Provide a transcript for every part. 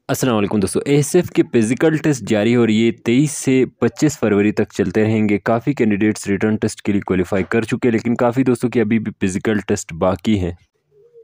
अस्सलाम वालेकुम दोस्तों। एएसएफ के फिज़िकल टेस्ट जारी हो रही है। 23 से 25 फरवरी तक चलते रहेंगे। काफ़ी कैंडिडेट्स रिटर्न टेस्ट के लिए क्वालिफाई कर चुके हैं, लेकिन काफ़ी दोस्तों की अभी भी फिज़िकल टेस्ट बाकी है।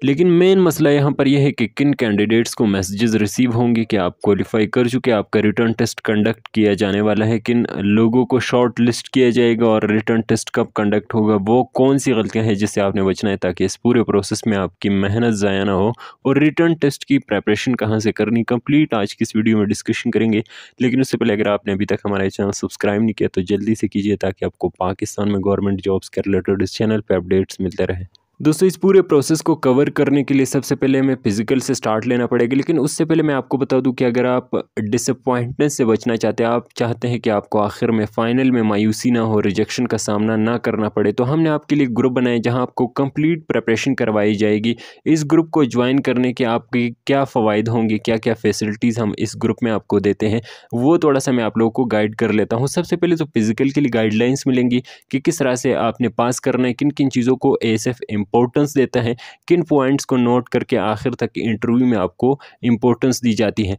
लेकिन मेन मसला यहाँ पर यह है कि किन कैंडिडेट्स को मैसेजेस रिसीव होंगे कि आप क्वालिफाई कर चुके, आपका रिटर्न टेस्ट कंडक्ट किया जाने वाला है, किन लोगों को शॉर्ट लिस्ट किया जाएगा और रिटर्न टेस्ट कब कंडक्ट होगा, वो कौन सी गलतियाँ हैं जिससे आपने बचना है ताकि इस पूरे प्रोसेस में आपकी मेहनत ज़ाया ना हो। और रिटर्न टेस्ट की प्रेपरेशन कहाँ से करनी, कंप्लीट आज की इस वीडियो में डिस्कशन करेंगे। लेकिन उससे पहले अगर आपने अभी तक हमारा चैनल सब्सक्राइब नहीं किया तो जल्दी से कीजिए ताकि आपको पाकिस्तान में गवर्नमेंट जॉब्स के रिलेटेड इस चैनल पर अपडेट्स मिलते रहे। दोस्तों, इस पूरे प्रोसेस को कवर करने के लिए सबसे पहले हमें फिज़िकल से स्टार्ट लेना पड़ेगा। लेकिन उससे पहले मैं आपको बता दूं कि अगर आप डिसअपॉइंटमेंट से बचना चाहते हैं, आप चाहते हैं कि आपको आखिर में फ़ाइनल में मायूसी ना हो, रिजेक्शन का सामना ना करना पड़े, तो हमने आपके लिए ग्रुप बनाए जहां आपको कंप्लीट प्रिपरेशन करवाई जाएगी। इस ग्रुप को ज्वाइन करने के आपके क्या फ़वाइद होंगे, क्या क्या फैसिलिटीज़ हम इस ग्रुप में आपको देते हैं, वो थोड़ा सा मैं आप लोगों को गाइड कर लेता हूँ। सबसे पहले तो फिज़िकल के लिए गाइडलाइंस मिलेंगी कि किस तरह से आपने पास करना है, किन किन चीज़ों को एएसएफ इम्पोर्टेंस देता है, किन पॉइंट्स को नोट करके आखिर तक इंटरव्यू में आपको इम्पोर्टेंस दी जाती है।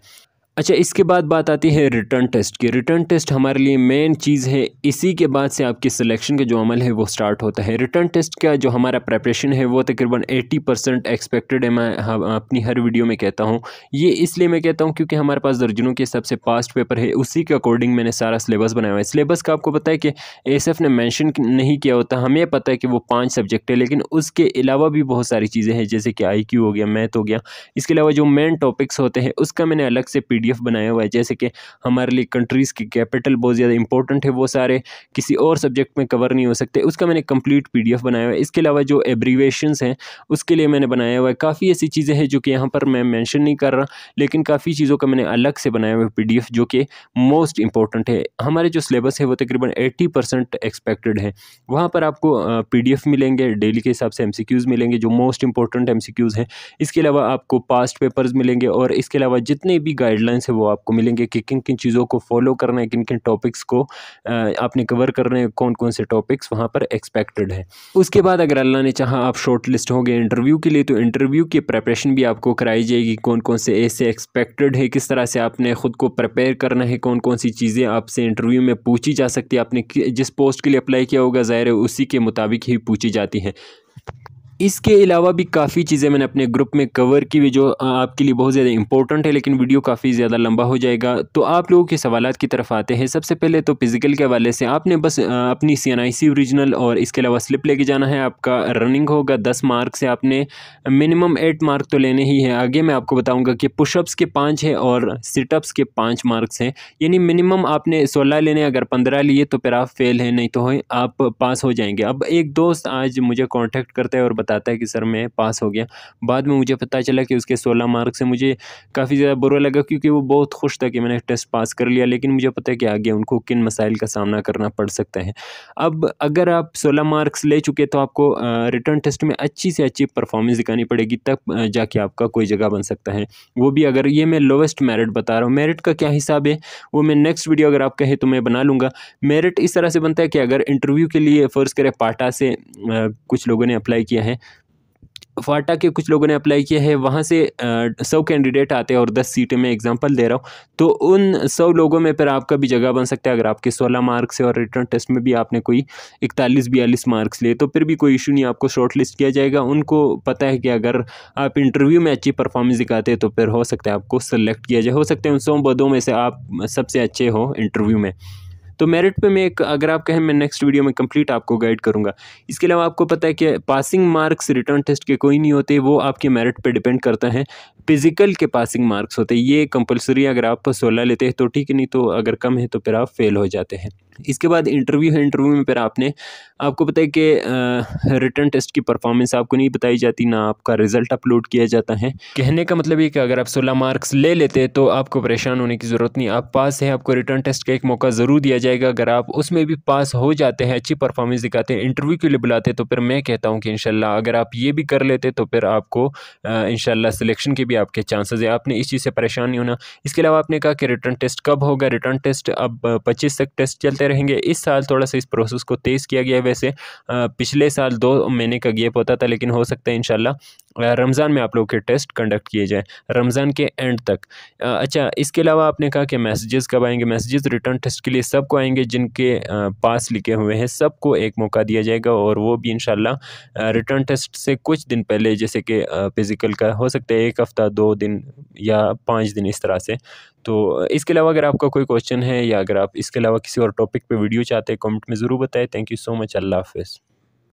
अच्छा, इसके बाद बात आती है रिटर्न टेस्ट की। रिटर्न टेस्ट हमारे लिए मेन चीज़ है, इसी के बाद से आपकी सिलेक्शन का जो अमल है वो स्टार्ट होता है। रिटर्न टेस्ट का जो हमारा प्रेपरेशन है वो तकरीबन 80% एक्सपेक्टेड है। मैं अपनी हर वीडियो में कहता हूँ। ये इसलिए मैं कहता हूँ क्योंकि हमारे पास दर्जनों के सबसे पास्ट पेपर है, उसी के अकॉर्डिंग मैंने सारा सिलेबस बनाया हुआ है। सिलेबस का आपको पता है कि एएसएफ ने मेंशन नहीं किया होता, हमें पता है कि वो 5 सब्जेक्ट है, लेकिन उसके अलावा भी बहुत सारी चीज़ें हैं जैसे कि आईक्यू हो गया, मैथ हो गया। इसके अलावा जो मेन टॉपिक्स होते हैं उसका मैंने अलग से पीडीएफ बनाया हुआ है। जैसे कि हमारे लिए कंट्रीज़ की कैपिटल बहुत ज़्यादा इंपॉर्टेंट है, वो सारे किसी और सब्जेक्ट में कवर नहीं हो सकते, उसका मैंने कंप्लीट पीडीएफ बनाया हुआ है। इसके अलावा जो एब्रीवेशंस हैं उसके लिए मैंने बनाया हुआ है। काफ़ी ऐसी चीज़ें हैं जो कि यहाँ पर मैं मेंशन नहीं कर रहा, लेकिन काफ़ी चीज़ों का मैंने अलग से बनाया हुआ है पीडीएफ जो कि मोस्ट इंपॉर्टेंट है। हमारे जो सिलेबस है वो तकरीबन 80% एक्सपेक्टेड है। वहाँ पर आपको पीडीएफ मिलेंगे, डेली के हिसाब से एमसीक्यूज़ मिलेंगे जो मोस्ट इंपॉर्टेंट एमसीक्यूज़ हैं। इसके अलावा आपको पास्ट पेपर्स मिलेंगे और इसके अलावा जितने भी गाइडलाइंस है वो आपको मिलेंगे कि किन किन चीज़ों को फॉलो करना है, किन किन टॉपिक्स को आपने कवर करने हैं, कौन कौन से टॉपिक्स वहाँ पर एक्सपेक्टेड है। उसके बाद अगर अल्लाह ने चाहा आप शॉर्ट लिस्ट हो गए इंटरव्यू के लिए, तो इंटरव्यू की प्रिपरेशन भी आपको कराई जाएगी। कौन कौन से ऐसे एक्सपेक्टेड है, किस तरह से आपने ख़ुद को प्रिपेयर करना है, कौन कौन सी चीज़ें आपसे इंटरव्यू में पूछी जा सकती है। आपने जिस पोस्ट के लिए अप्लाई किया होगा ज़ाहिर है उसी के मुताबिक ही पूछी जाती हैं। इसके अलावा भी काफ़ी चीज़ें मैंने अपने ग्रुप में कवर की हुई जो आपके लिए बहुत ज़्यादा इंपॉर्टेंट है, लेकिन वीडियो काफ़ी ज़्यादा लंबा हो जाएगा। तो आप लोगों के सवालात की तरफ आते हैं। सबसे पहले तो फिज़िकल के हवाले से आपने बस अपनी CNIC ओरिजिनल और इसके अलावा स्लिप लेके जाना है। आपका रनिंग होगा 10 मार्क से, आपने मिनिमम 8 मार्क तो लेने ही है। आगे मैं आपको बताऊँगा कि पुशअप्स के 5 हैं और सिटअप्स के 5 मार्क्स हैं, यानी मिनिमम आपने 16 लेने, अगर 15 लिए तो फिर आप फेल हैं, नहीं तो आप पास हो जाएंगे। अब एक दोस्त आज मुझे कॉन्टैक्ट करता है और बताता है कि सर मैं पास हो गया। बाद में मुझे पता चला कि उसके 16 मार्क्स से मुझे काफ़ी ज़्यादा बुरा लगा क्योंकि वो बहुत खुश था कि मैंने टेस्ट पास कर लिया, लेकिन मुझे पता है कि आगे उनको किन मसाइल का सामना करना पड़ सकता है। अब अगर आप 16 मार्क्स ले चुके तो आपको रिटर्न टेस्ट में अच्छी से अच्छी परफॉर्मेंस दिखानी पड़ेगी, तब जाके आपका कोई जगह बन सकता है। वो भी अगर ये मैं लोवेस्ट मेरिट बता रहा हूँ। मेरिट का क्या हिसाब है वो मैं नेक्स्ट वीडियो अगर आप कहे तो मैं बना लूँगा। मेरिट इस तरह से बनता है कि अगर इंटरव्यू के लिए फ़र्ज़ करें पाटा से कुछ लोगों ने अप्लाई किया है, फाटा के कुछ लोगों ने अप्लाई किया है, वहाँ से 100 कैंडिडेट आते हैं और 10 सीटें, मैं एग्जांपल दे रहा हूँ, तो उन 100 लोगों में फिर आपका भी जगह बन सकता है। अगर आपके 16 मार्क्स है और रिटर्न टेस्ट में भी आपने कोई 41-42 मार्क्स लिए तो फिर भी कोई इशू नहीं, आपको शॉर्ट लिस्ट किया जाएगा। उनको पता है कि अगर आप इंटरव्यू में अच्छी परफॉर्मेंस दिखाते हैं तो फिर हो सकता है आपको सेलेक्ट किया जाए। हो सकता है उन 100 पदों में से आप सबसे अच्छे हो इंटरव्यू में। तो मेरिट पे मैं एक अगर आप कहें मैं नेक्स्ट वीडियो में कंप्लीट आपको गाइड करूंगा। इसके अलावा आपको पता है कि पासिंग मार्क्स रिटर्न टेस्ट के कोई नहीं होते, वो आपके मेरिट पे डिपेंड करता है। फिजिकल के पासिंग मार्क्स होते हैं, ये कंपलसरी, अगर आप 16 लेते हैं तो ठीक है, नहीं तो अगर कम है तो फिर आप फेल हो जाते हैं। इसके बाद इंटरव्यू है। इंटरव्यू में फिर आपको पता है कि रिटर्न टेस्ट की परफॉर्मेंस आपको नहीं बताई जाती, ना आपका रिजल्ट अपलोड किया जाता है। कहने का मतलब ये कि अगर आप 16 मार्क्स ले लेते हैं तो आपको परेशान होने की ज़रूरत नहीं, आप पास हैं, आपको रिटर्न टेस्ट का एक मौका ज़रूर दिया जाएगा। अगर आप उसमें भी पास हो जाते हैं, अच्छी परफॉर्मेंस दिखाते हैं, इंटरव्यू के लिए बुलाते हैं, तो फिर मैं कहता हूँ कि इंशाल्लाह अगर आप ये भी कर लेते तो फिर आपको इंशाल्लाह सिलेक्शन के भी आपके चांसेस है। आपने इस चीज़ से परेशान नहीं होना। इसके अलावा आपने कहा कि रिटर्न टेस्ट कब होगा। रिटर्न टेस्ट अब 25 तक टेस्ट चलते रहेंगे। इस साल थोड़ा सा इस प्रोसेस को तेज़ किया गया है। वैसे पिछले साल 2 महीने का गैप होता था, लेकिन हो सकता है इंशाल्लाह रमज़ान में आप लोग के टेस्ट कंडक्ट किए जाएँ, रमज़ान के एंड तक। अच्छा, इसके अलावा आपने कहा कि मैसेजेस कब आएँगे? मैसेजेस रिटर्न टेस्ट के लिए सबको आएँगे जिनके पास लिखे हुए हैं, सबको एक मौका दिया जाएगा और वो भी इंशाल्लाह रिटर्न टेस्ट से कुछ दिन पहले, जैसे कि फ़िज़िकल का हो सकता है 1 हफ़्ता, 2 दिन या 5 दिन इस तरह से। तो इसके अलावा अगर आपका कोई क्वेश्चन है या अगर आप इसके अलावा किसी और टॉपिक पे वीडियो चाहते हैं, कमेंट में ज़रूर बताएँ। Thank you so much. अल्लाह हाफ़िज़।